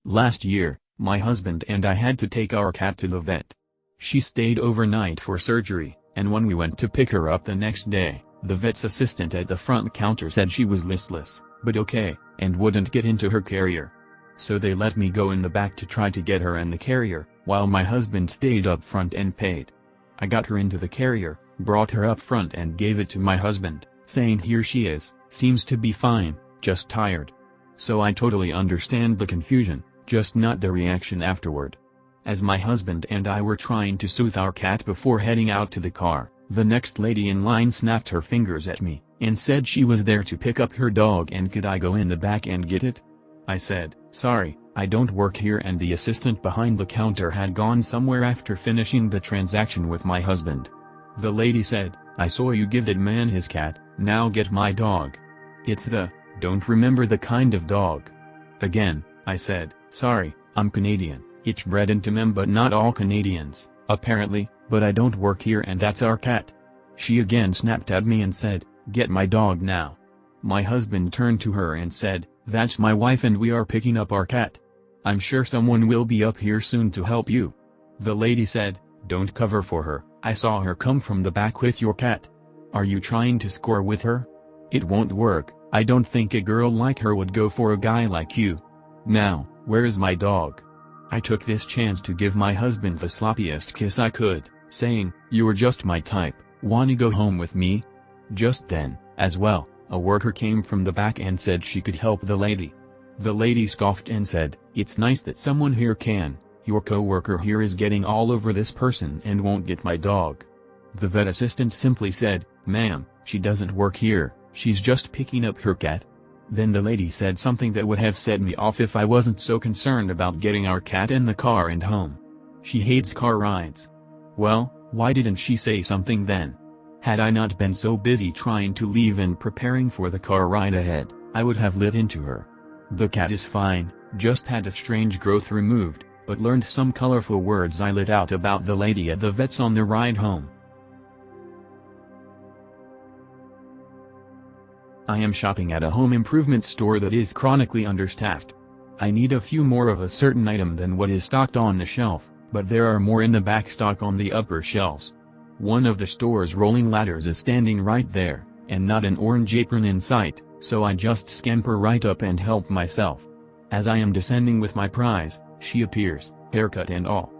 Last year, my husband and I had to take our cat to the vet. She stayed overnight for surgery, and when we went to pick her up the next day, the vet's assistant at the front counter said she was listless, but okay, and wouldn't get into her carrier. So they let me go in the back to try to get her in the carrier, while my husband stayed up front and paid. I got her into the carrier, brought her up front and gave it to my husband, saying here she is, seems to be fine, just tired. So I totally understand the confusion, just not the reaction afterward. As my husband and I were trying to soothe our cat before heading out to the car, the next lady in line snapped her fingers at me, and said she was there to pick up her dog and could I go in the back and get it? I said, sorry, I don't work here, and the assistant behind the counter had gone somewhere after finishing the transaction with my husband. The lady said, I saw you give that man his cat, now get my dog. It's the, don't remember the kind of dog. Again, I said, sorry, I'm Canadian, it's bred into me but not all Canadians, apparently, but I don't work here and that's our cat. She again snapped at me and said, get my dog now. My husband turned to her and said, that's my wife and we are picking up our cat. I'm sure someone will be up here soon to help you. The lady said, don't cover for her, I saw her come from the back with your cat. Are you trying to score with her? It won't work, I don't think a girl like her would go for a guy like you. Now, where is my dog? I took this chance to give my husband the sloppiest kiss I could, saying, you're just my type, wanna go home with me? Just then, as well, a worker came from the back and said she could help the lady. The lady scoffed and said, it's nice that someone here can, your co-worker here is getting all over this person and won't get my dog. The vet assistant simply said, ma'am, she doesn't work here, she's just picking up her cat. Then the lady said something that would have set me off if I wasn't so concerned about getting our cat in the car and home. She hates car rides. Well, why didn't she say something then? Had I not been so busy trying to leave and preparing for the car ride ahead, I would have lit into her. The cat is fine, just had a strange growth removed, but learned some colorful words I lit out about the lady at the vet's on the ride home. I am shopping at a home improvement store that is chronically understaffed. I need a few more of a certain item than what is stocked on the shelf, but there are more in the back stock on the upper shelves. One of the store's rolling ladders is standing right there, and not an orange apron in sight, so I just scamper right up and help myself. As I am descending with my prize, she appears, haircut and all.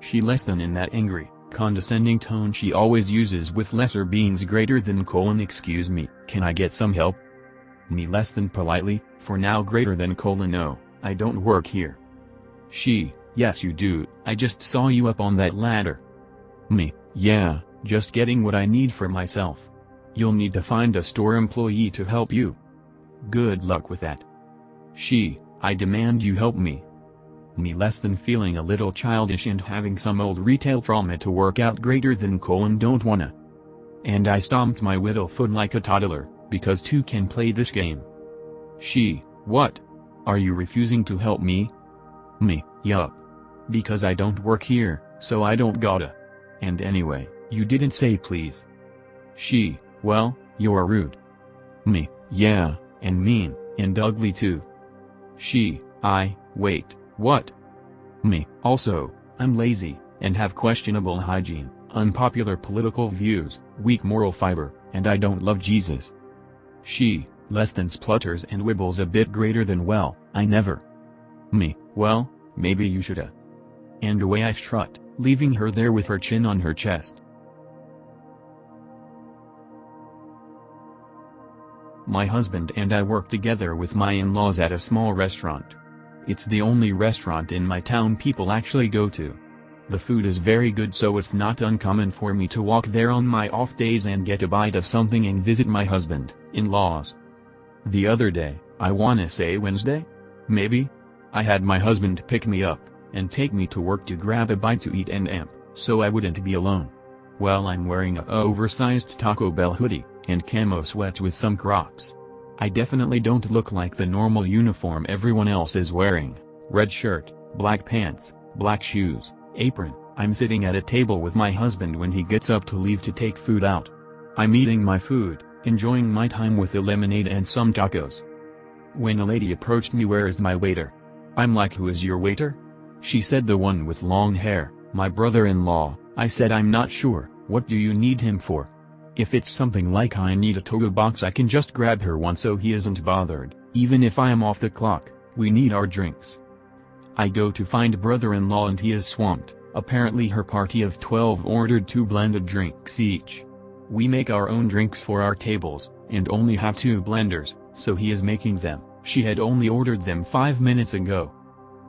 She less than in that angry, condescending tone she always uses with lesser beings greater than : excuse me, can I get some help? Me less than politely, for now greater than : no, I don't work here. She, yes you do, I just saw you up on that ladder. Me, yeah, just getting what I need for myself. You'll need to find a store employee to help you. Good luck with that. She, I demand you help me. Me less than feeling a little childish and having some old retail trauma to work out greater than : don't wanna. And I stomped my little foot like a toddler, because two can play this game. She, what? Are you refusing to help me? Me, yup. Because I don't work here, so I don't gotta. And anyway, you didn't say please. She, well, you're rude. Me, yeah, and mean, and ugly too. She, wait, what? Me, also, I'm lazy, and have questionable hygiene, unpopular political views, weak moral fiber, and I don't love Jesus. She, less than splutters and wibbles a bit greater than well, I never. Me, well, maybe you shoulda. And away I strut, leaving her there with her chin on her chest. My husband and I work together with my in-laws at a small restaurant. It's the only restaurant in my town people actually go to. The food is very good, so it's not uncommon for me to walk there on my off days and get a bite of something and visit my husband, in-laws. The other day, I wanna say Wednesday? Maybe? I had my husband pick me up, and take me to work to grab a bite to eat and amp, so I wouldn't be alone. Well, I'm wearing a oversized Taco Bell hoodie, and camo sweats with some Crocs. I definitely don't look like the normal uniform everyone else is wearing, red shirt, black pants, black shoes, apron. I'm sitting at a table with my husband when he gets up to leave to take food out. I'm eating my food, enjoying my time with a lemonade and some tacos. When a lady approached me, "Where is my waiter?" I'm like, who is your waiter? She said, the one with long hair, my brother-in-law. I said, I'm not sure, what do you need him for? If it's something like I need a to-go box, I can just grab her one so he isn't bothered, even if I am off the clock. We need our drinks. I go to find brother-in-law and he is swamped. Apparently her party of 12 ordered 2 blended drinks each. We make our own drinks for our tables, and only have 2 blenders, so he is making them. She had only ordered them 5 minutes ago.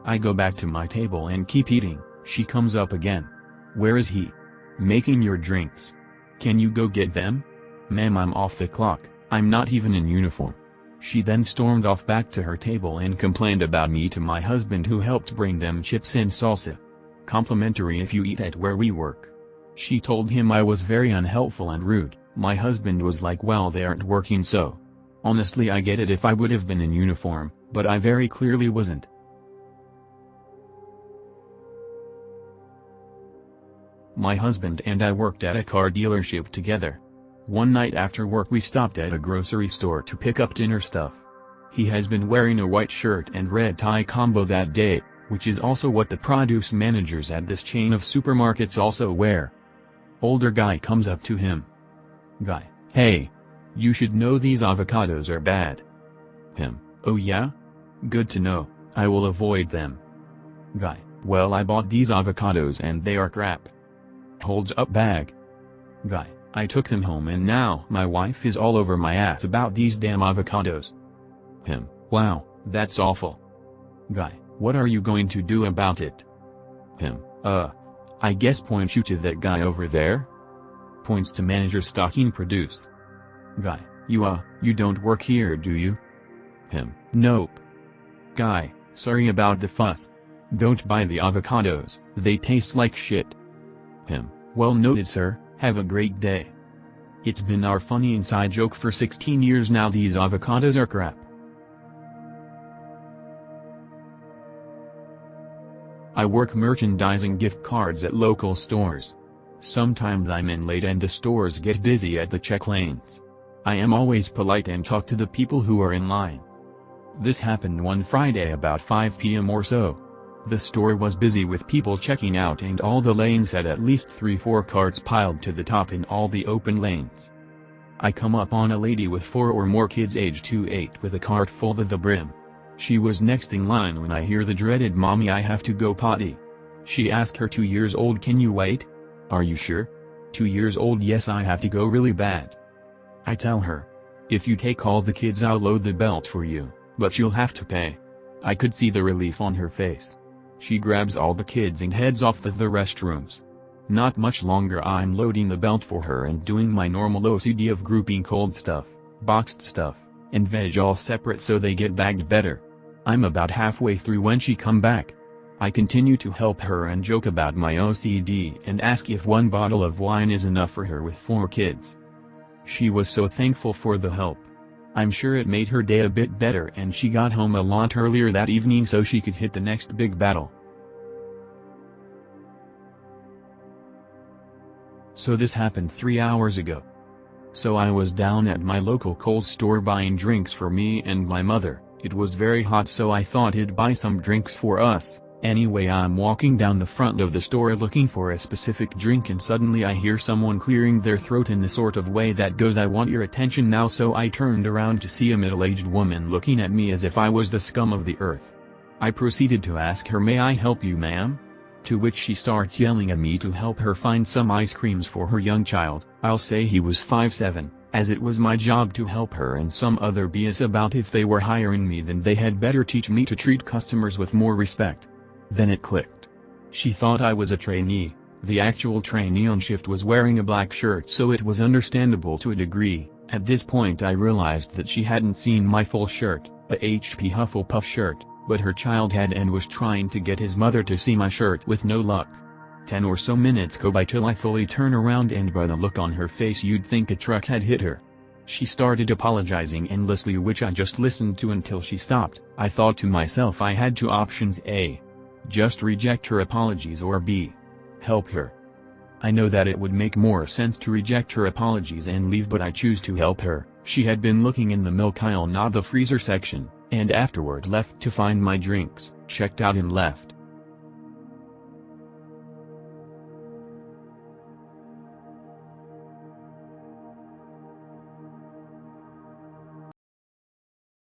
I go back to my table and keep eating. She comes up again. Where is he? Making your drinks. Can you go get them? Ma'am, I'm off the clock, I'm not even in uniform. She then stormed off back to her table and complained about me to my husband, who helped bring them chips and salsa. Complimentary if you eat at where we work. She told him I was very unhelpful and rude. My husband was like, well, they aren't working, so. Honestly, I get it if I would have been in uniform, but I very clearly wasn't. My husband and I worked at a car dealership together. One night after work we stopped at a grocery store to pick up dinner stuff. He has been wearing a white shirt and red tie combo that day, which is also what the produce managers at this chain of supermarkets also wear. Older guy comes up to him. Guy: hey. You should know these avocados are bad. Him: oh yeah? Good to know, I will avoid them. Guy: well, I bought these avocados and they are crap. Holds up bag. Guy: I took them home and now my wife is all over my ass about these damn avocados. Him: wow, that's awful. Guy: what are you going to do about it? Him: I guess point you to that guy over there? Points to manager stocking produce. Guy: you don't work here, do you? Him: nope. Guy: sorry about the fuss. Don't buy the avocados, they taste like shit. Him: well noted, sir, have a great day. It's been our funny inside joke for 16 years now. These avocados are crap. I work merchandising gift cards at local stores. Sometimes I'm in late and the stores get busy at the check lanes. I am always polite and talk to the people who are in line. This happened one Friday about 5 p.m. or so. The store was busy with people checking out and all the lanes had at least 3-4 carts piled to the top in all the open lanes. I come up on a lady with 4 or more kids aged 2 to 8 with a cart full to the brim. She was next in line when I hear the dreaded "Mommy, I have to go potty." She asked her 2 years old, "Can you wait?" "Are you sure?" 2 years old, "Yes, I have to go really bad." I tell her, "If you take all the kids I'll load the belt for you, but you'll have to pay." I could see the relief on her face. She grabs all the kids and heads off to the restrooms. Not much longer I'm loading the belt for her and doing my normal OCD of grouping cold stuff, boxed stuff, and veg all separate so they get bagged better. I'm about halfway through when she come back. I continue to help her and joke about my OCD and ask if 1 bottle of wine is enough for her with 4 kids. She was so thankful for the help. I'm sure it made her day a bit better and she got home a lot earlier that evening so she could hit the next big battle. So this happened 3 hours ago. So I was down at my local Kohl's store buying drinks for me and my mother. It was very hot so I thought I'd buy some drinks for us. Anyway, I'm walking down the front of the store looking for a specific drink and suddenly I hear someone clearing their throat in the sort of way that goes, "I want your attention now." So I turned around to see a middle-aged woman looking at me as if I was the scum of the earth. I proceeded to ask her, "May I help you, ma'am?" To which she starts yelling at me to help her find some ice creams for her young child. I'll say he was 5'7", as it was my job to help her, and some other BS about if they were hiring me then they had better teach me to treat customers with more respect. Then it clicked. She thought I was a trainee. The actual trainee on shift was wearing a black shirt, so it was understandable to a degree. At this point I realized that she hadn't seen my full shirt, a HP Hufflepuff shirt, but her child had and was trying to get his mother to see my shirt with no luck. 10 or so minutes go by till I fully turn around and by the look on her face you'd think a truck had hit her. She started apologizing endlessly, which I just listened to until she stopped. I thought to myself I had 2 options: A. Just reject her apologies, or B. Help her. I know that it would make more sense to reject her apologies and leave, but I choose to help her. She had been looking in the milk aisle, not the freezer section, and afterward left to find my drinks, checked out and left.